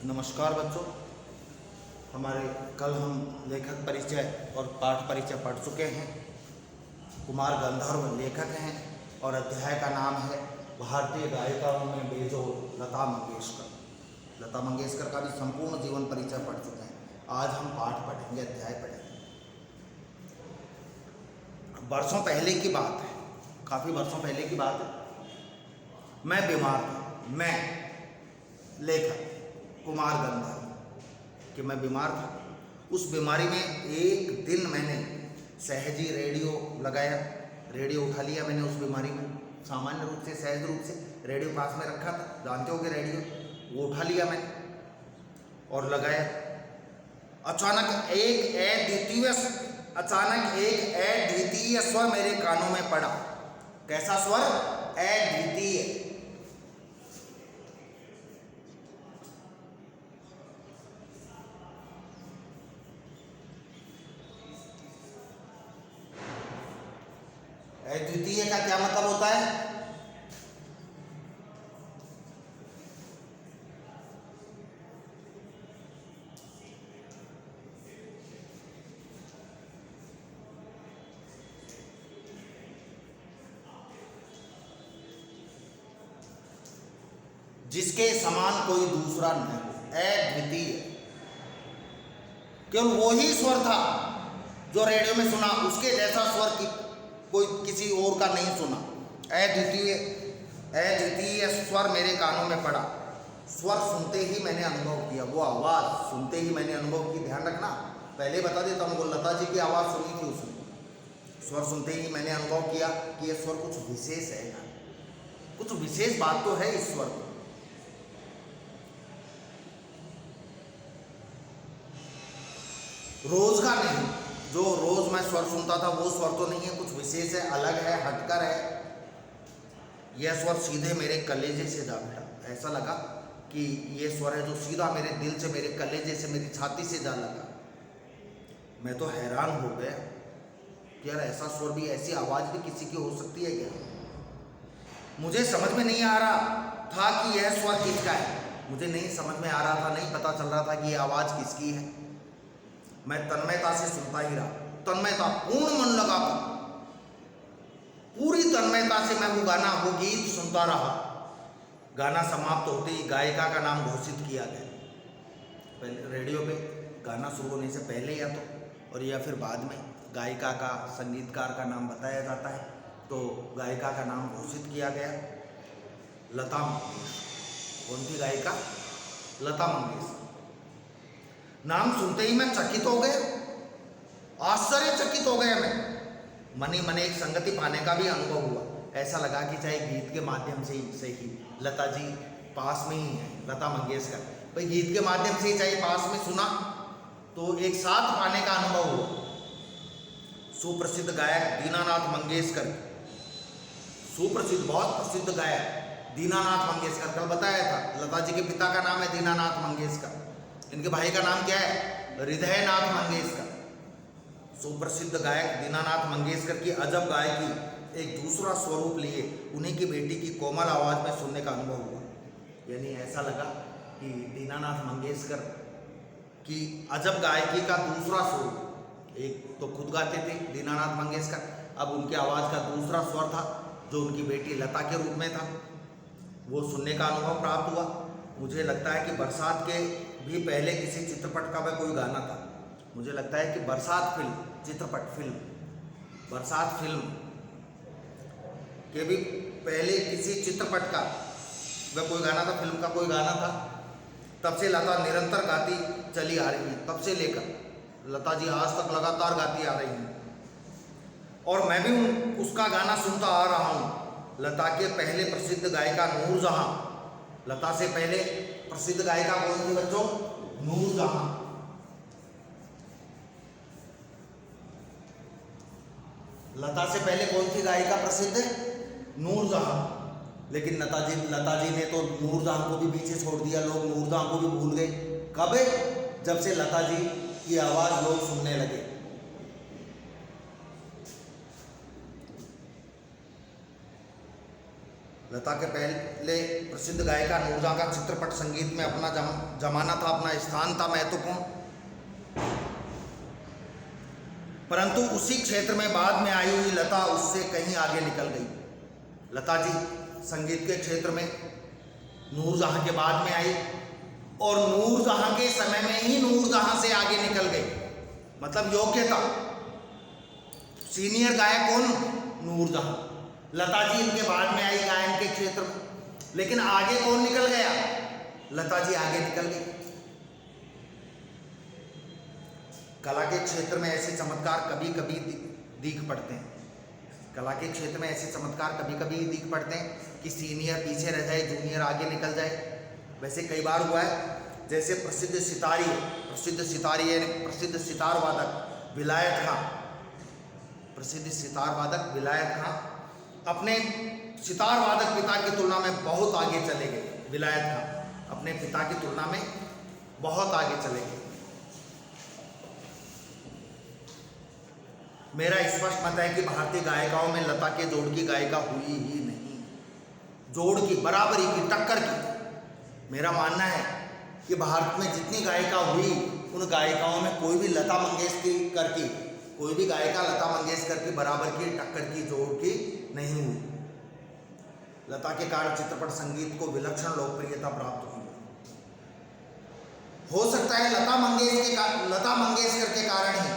नमस्कार बच्चों। हमारे कल हम लेखक परिचय और पाठ परिचय पढ़ चुके हैं। कुमार गंधर्व लेखक हैं और अध्याय का नाम है भारतीय गायिकाओं में बेजोड़ लता मंगेशकर। लता मंगेशकर का भी संपूर्ण जीवन परिचय पढ़ चुके हैं। आज हम पाठ पढ़ेंगे, अध्याय पढ़ेंगे। वर्षों पहले की बात है, काफ़ी वर्षों पहले की बात है। मैं बीमार था। मैं लेखक कुमार गंधर्व कि मैं बीमार था। उस बीमारी में एक दिन मैंने सहज ही रेडियो लगाया, रेडियो उठा लिया मैंने उस बीमारी में। सामान्य रूप से, सहज रूप से रेडियो पास में रखा था, जानते हो कि रेडियो, वो उठा लिया मैंने और लगाया। अचानक एक अद्वितीय स्वर मेरे कानों में पड़ा। कैसा स्वर? अद्वितीय। अद्वितीय का क्या मतलब होता है? जिसके समान कोई दूसरा नहीं हो, अद्वितीय। केवल वही स्वर था जो रेडियो में सुना, उसके जैसा स्वर की कोई किसी और का नहीं सुना। अद्वितीय स्वर मेरे कानों में पड़ा। स्वर सुनते ही मैंने अनुभव किया, वो आवाज़ सुनते ही मैंने अनुभव की। ध्यान रखना, पहले बता देता हूँ, लता जी की आवाज़ सुनी थी उसने। स्वर सुनते ही मैंने अनुभव किया कि ये स्वर कुछ विशेष है यार, कुछ विशेष बात तो है इस स्वर में। रोज का नहीं, जो रोज मैं स्वर सुनता था वो स्वर तो नहीं है, कुछ विशेष है, अलग है, हटकर है। यह स्वर सीधे मेरे कलेजे से जा भिड़ा। ऐसा लगा कि ये स्वर है जो सीधा मेरे दिल से, मेरे कलेजे से, मेरी छाती से जा लगा। मैं तो हैरान हो गया कि यार ऐसा स्वर भी, ऐसी आवाज़ भी किसी की हो सकती है क्या? मुझे समझ में नहीं आ रहा था कि यह स्वर किसका है। मुझे नहीं समझ में आ रहा था, नहीं पता चल रहा था कि यह आवाज़ किसकी है। मैं तन्मयता से सुनता ही रहा, तन्मयता, पूर्ण मन लगाकर, पूरी तन्मयता से मैं वो गीत सुनता रहा। गाना समाप्त होते ही गायिका का नाम घोषित किया गया। पहले रेडियो पे गाना शुरू होने से पहले या तो और या फिर बाद में गायिका का, संगीतकार का नाम बताया जाता है। तो गायिका का नाम घोषित किया गया, लता मंगेशकर। कौन थी गायिका? लता मंगेशकर। नाम सुनते ही मैं चकित हो गया, आश्चर्यचकित हो गया। मैं मन ही मन एक संगति पाने का भी अनुभव हुआ। ऐसा लगा कि चाहे गीत के माध्यम से ही सही, लता जी पास में ही है, लता मंगेशकर भाई, गीत के माध्यम से ही चाहे पास में सुना तो एक साथ पाने का अनुभव हुआ। सुप्रसिद्ध गायक दीनानाथ मंगेशकर, सुप्रसिद्ध, बहुत प्रसिद्ध गायक दीनानाथ मंगेशकर, कल बताया था। लता जी के पिता का नाम है दीनानाथ मंगेशकर, इनके भाई का नाम क्या है? हृदयनाथ मंगेशकर। सुप्रसिद्ध गायक दीनानाथ मंगेशकर की अजब गायकी एक दूसरा स्वरूप लिए उन्हीं की बेटी की कोमल आवाज़ में सुनने का अनुभव हुआ। यानी ऐसा लगा कि दीनानाथ मंगेशकर की अजब गायकी का दूसरा स्वरूप, एक तो खुद गाते थे दीनानाथ मंगेशकर, अब उनकी आवाज़ का दूसरा स्वर था जो उनकी बेटी लता के रूप में था, वो सुनने का अनुभव प्राप्त हुआ। मुझे लगता है कि बरसात के भी पहले किसी चित्रपट का वह कोई गाना था। मुझे लगता है कि बरसात फिल्म, चित्रपट फिल्म, बरसात फिल्म के भी पहले किसी चित्रपट का वह कोई गाना था, फिल्म का कोई गाना था। तब से लता निरंतर गाती चली आ रही है, तब से लेकर लता जी आज तक लगातार गाती आ रही हैं और मैं भी उसका गाना सुनता आ रहा हूँ। लता के पहले प्रसिद्ध गायिका नूरजहां, लता से पहले प्रसिद्ध गायिका कौन थी बच्चों? नूरजहां। लता से पहले कौन सी गायिका प्रसिद्ध? नूरजहां। लेकिन लता जी ने तो नूरजहां को भी पीछे छोड़ दिया, लोग नूरजहां को भी भूल गए। कब? जब से लता जी की आवाज़ लोग सुनने लगे। लता के पहले प्रसिद्ध गायिका नूरजहां का चित्रपट संगीत में अपना जमाना था, अपना स्थान था महत्वपूर्ण। परंतु उसी क्षेत्र में बाद में आई हुई लता उससे कहीं आगे निकल गई। लता जी संगीत के क्षेत्र में नूरजहां के बाद में आई और नूरजहां के समय में ही नूरजहां से आगे निकल गई। मतलब योग्यता, सीनियर गायक कौन? नूरजहां। लता जी इनके बाद में आई गायन के क्षेत्र में, लेकिन आगे कौन निकल गया? लता जी आगे निकल गई। कला के क्षेत्र में ऐसे चमत्कार कभी कभी दिख पड़ते हैं। कला के क्षेत्र में ऐसे चमत्कार कभी कभी दिख पड़ते हैं कि सीनियर पीछे रह जाए, जूनियर आगे निकल जाए। वैसे कई बार हुआ है। जैसे प्रसिद्ध सितारी यानी प्रसिद्ध सितार वादक विलायत खां, प्रसिद्ध सितार वादक विलायत खां अपने सितार वादक पिता की तुलना में बहुत आगे चले गए। विलायत खां अपने पिता की तुलना में बहुत आगे चले गए। मेरा स्पष्ट मत है कि भारतीय गायिकाओं में लता के जोड़ की गायिका हुई ही नहीं। जोड़ की, बराबरी की, टक्कर की। मेरा मानना है कि भारत में जितनी गायिका हुई उन गायिकाओं में कोई भी लता मंगेशकर की, कोई भी गायिका लता मंगेशकर की बराबर की, टक्कर की, जोड़ की नहीं हुई। लता के कारण चित्रपट संगीत को विलक्षण लोकप्रियता प्राप्त हुई। हो सकता है लता मंगेशकर के कारण ही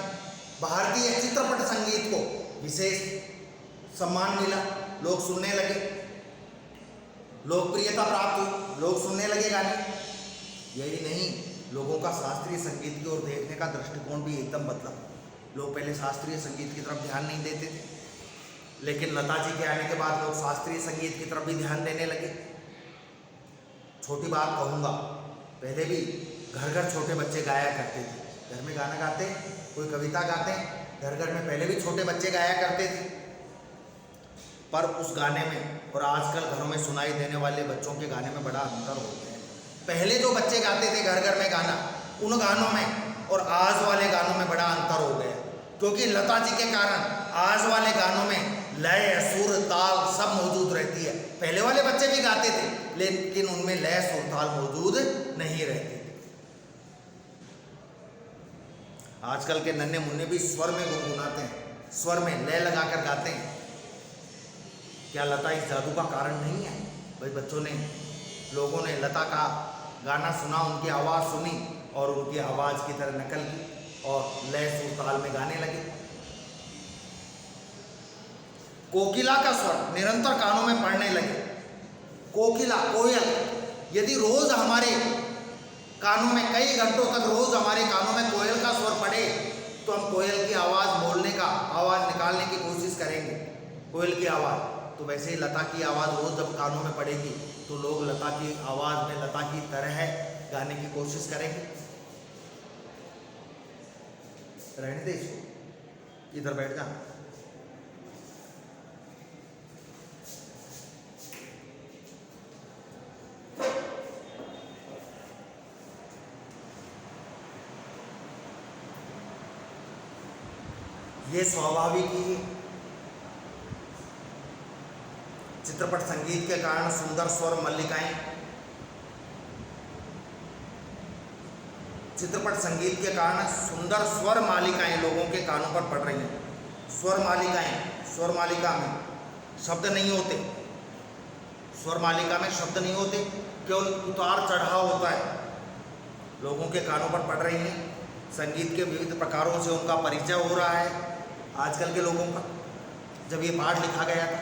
भारतीय चित्रपट संगीत को विशेष सम्मान मिला, लोग सुनने लगे, लोकप्रियता प्राप्त हुई, लोग सुनने लगे गाने। यही नहीं, लोगों का शास्त्रीय संगीत की ओर देखने का दृष्टिकोण भी एकदम बदला। लोग पहले शास्त्रीय संगीत की तरफ ध्यान नहीं देते थे, लेकिन लता जी के आने के बाद लोग शास्त्रीय संगीत की तरफ भी ध्यान देने लगे। छोटी बात कहूँगा, पहले भी घर घर छोटे बच्चे गाया करते थे। घर में गाना गाते, कोई कविता गाते, घर घर में पहले भी छोटे बच्चे गाया करते थे। पर उस गाने में और आजकल घरों में सुनाई देने वाले बच्चों के गाने में बड़ा अंतर हो गया है। पहले जो बच्चे गाते थे घर घर में गाना, उन गानों में और आज वाले गानों में बड़ा अंतर हो गया, क्योंकि लता जी के कारण आज वाले गानों में लय, सुर, ताल सब मौजूद रहती है। पहले वाले बच्चे भी गाते थे, लेकिन उनमें लय, सुर, ताल मौजूद नहीं रहती। आजकल के नन्हे मुन्ने भी स्वर में गुनगुनाते हैं, स्वर में लय लगाकर गाते हैं। क्या लता इस जादू का कारण नहीं है? भाई बच्चों ने, लोगों ने लता का गाना सुना, उनकी आवाज़ सुनी और उनकी आवाज़ की तरह नकल की और लय, सुर, ताल में गाने लगे। कोकिला का स्वर निरंतर कानों में पड़ने लगे। कोकिला, कोयल, यदि रोज हमारे कानों में कई घंटों तक रोज हमारे कानों में कोयल का स्वर पड़े तो हम कोयल की आवाज़ बोलने का, आवाज़ निकालने की कोशिश करेंगे, कोयल की आवाज़। तो वैसे ही लता की आवाज़ रोज जब कानों में पड़ेगी तो लोग लता की आवाज़ में लता की तरह गाने की कोशिश करेंगे। रहने दे इसको, इधर बैठ जा। ये स्वाभाविक ही चित्रपट संगीत के कारण सुंदर स्वर मल्लिकाएं, चित्रपट संगीत के कारण सुंदर स्वर मालिकाएं लोगों के कानों पर पड़ रही हैं। स्वर मालिकाएं, स्वर मालिका में शब्द नहीं होते, स्वर मालिका में शब्द नहीं होते, केवल उतार चढ़ाव होता है, लोगों के कानों पर पड़ रही हैं। संगीत के विविध प्रकारों से उनका परिचय हो रहा है। आजकल के लोगों का जब ये पाठ लिखा गया था,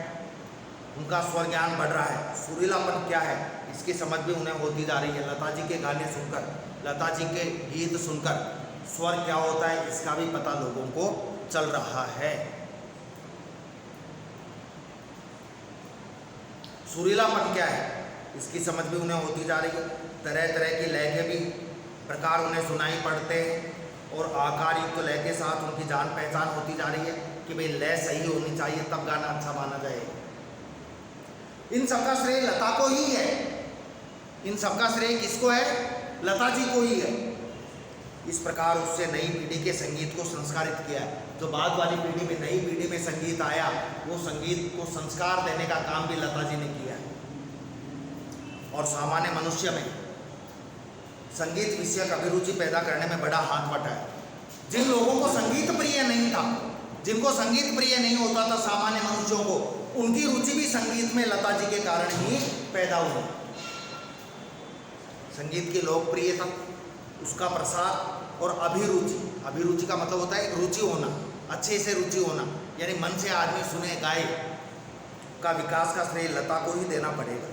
उनका स्वर ज्ञान बढ़ रहा है। सुरीलापन क्या है इसकी समझ भी उन्हें होती जा रही है। लता जी के गाने सुनकर, लता जी के गीत सुनकर स्वर क्या होता है इसका भी पता लोगों को चल रहा है। सुरीलापन क्या है इसकी समझ भी उन्हें होती जा रही है। तरह तरह की लय के भी प्रकार उन्हें सुनाई पड़ते हैं और आकार युक्त लय के साथ उनकी जान पहचान होती जा रही है कि भाई लय सही होनी चाहिए तब गाना अच्छा माना जाएगा। इन सबका श्रेय लता को ही है। इन सबका श्रेय किसको है? लता जी को ही है। इस प्रकार उससे नई पीढ़ी के संगीत को संस्कारित किया। जो बाद वाली पीढ़ी में, नई पीढ़ी में संगीत आया, वो संगीत को संस्कार देने का काम भी लता जी ने किया। और सामान्य मनुष्य में संगीत विषयक अभिरुचि पैदा करने में बड़ा हाथ बटाया। जिन लोगों को संगीत प्रिय नहीं था, जिनको संगीत प्रिय नहीं होता था, सामान्य मनुष्यों को, उनकी रुचि भी संगीत में लता जी के कारण ही पैदा हुई। संगीत की लोकप्रियता, उसका प्रसार और अभिरुचि, अभिरुचि का मतलब होता है रुचि होना, अच्छे से रुचि होना, यानी मन से आदमी सुने गाए, का विकास का श्रेय लता को ही देना पड़ेगा।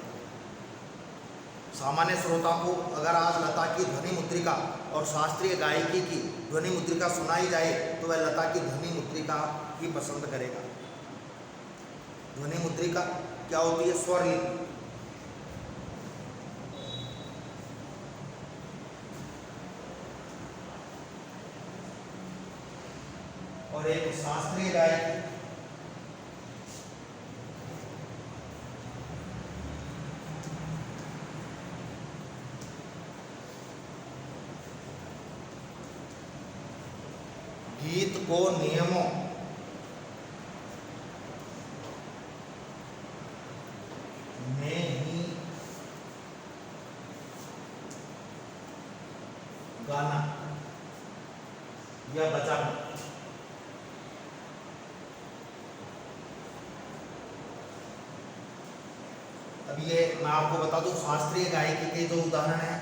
सामान्य श्रोता को अगर आज लता की ध्वनि मुद्रिका और शास्त्रीय गायकी की ध्वनि मुद्रिका सुनाई जाए तो वह लता की ध्वनि मुद्रिका ही पसंद करेगा। ध्वनि मुद्रिका क्या होती है? स्वर लिपि। और एक शास्त्रीय गायकी। गीत को नियमों में ही गाना या बजाना। अब ये मैं आपको बता दूं, शास्त्रीय गायकी के जो उदाहरण हैं,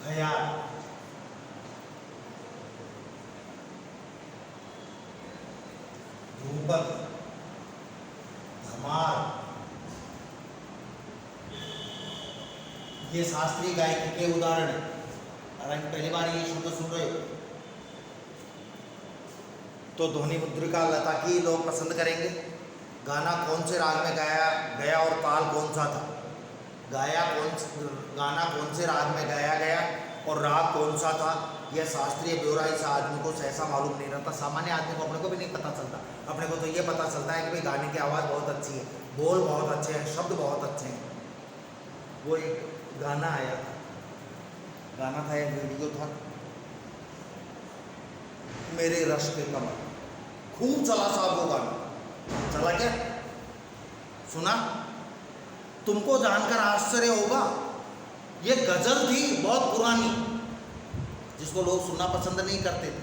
ख्याल, ध्रुपद, धमाल, ये शास्त्रीय गायकी के उदाहरण है। अगर पहली बार ये शब्द सुन रहे हो तो ध्वनि मुद्रिका लता की लोग पसंद करेंगे। गाना कौन से राग में गाया गया और ताल कौन सा था, गाना कौन से राग में गाया गया और राग कौन सा था, यह शास्त्रीय ब्यौरा इस आदमी को सहसा मालूम नहीं रहता। सामान्य आदमी को अपने को भी नहीं पता चलता। अपने को तो ये पता चलता है कि भाई गाने की आवाज़ बहुत अच्छी है, बोल बहुत अच्छे हैं, शब्द बहुत अच्छे हैं। वो एक गाना आया था, गाना था, एक वीडियो था, मेरे रश के कमर, खूब चला साहब वो गाना। चला क्या? सुना? तुमको जानकर आश्चर्य होगा, ये गजल थी बहुत पुरानी, जिसको लोग सुनना पसंद नहीं करते थे।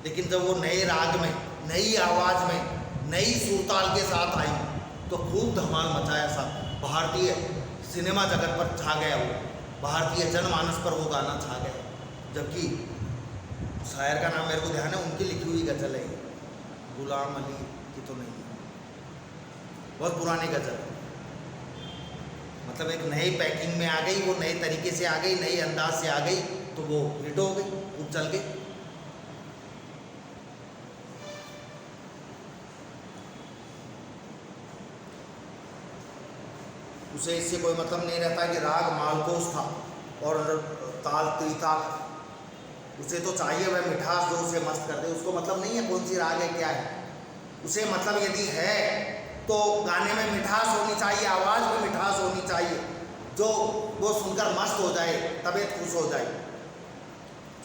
लेकिन जब वो नए राग में, नई आवाज़ में, नई सुरताल के साथ आई तो खूब धमाल मचाया साहब। भारतीय सिनेमा जगत पर छा गया वो, भारतीय जनमानस पर वो गाना छा गया। जबकि शायर का नाम मेरे को ध्यान है, उनकी लिखी हुई गज़ल है, गुलाम अली की तो नहीं, बहुत पुरानी गज़ल। मतलब एक नई पैकिंग में आ गई, वो नए तरीके से आ गई, नई अंदाज से आ गई, तो वो हिट हो गई, खूब चल गई। उसे इससे कोई मतलब नहीं रहता कि राग मालकोस था और ताल त्रिताल, उसे तो चाहिए वह मिठास जो उसे मस्त कर दे। उसको मतलब नहीं है कौन सी राग है क्या है, उसे मतलब यदि है तो गाने में मिठास होनी चाहिए, आवाज़ में मिठास होनी चाहिए, जो वो सुनकर मस्त हो जाए, तबीयत खुश हो जाए,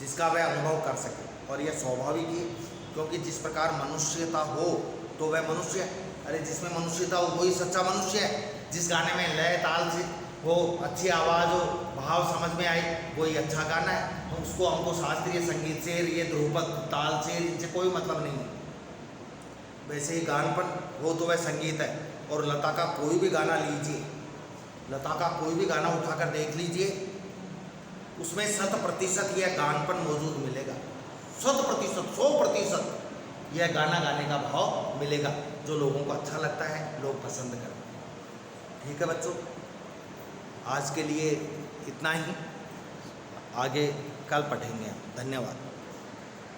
जिसका वह अनुभव कर सके। और यह स्वाभाविक ही, क्योंकि जिस प्रकार मनुष्यता हो तो वह मनुष्य है। अरे जिसमें मनुष्यता हो वही सच्चा मनुष्य है। जिस गाने में लय ताल से हो, अच्छी आवाज़ हो, भाव समझ में आए, वही अच्छा गाना है। उसको हमको शास्त्रीय संगीत से, ये ध्रुपद ताल से, इनसे कोई मतलब नहीं है। वैसे ही गानपन हो तो वह संगीत है। और लता का कोई भी गाना लीजिए, लता का कोई भी गाना उठाकर देख लीजिए, उसमें 100% यह गानपन मौजूद मिलेगा। 100%, 100% यह गाना गाने का भाव मिलेगा, जो लोगों को अच्छा लगता है, लोग पसंद करते हैं। ठीक है बच्चों, आज के लिए इतना ही, आगे कल पढ़ेंगे। धन्यवाद।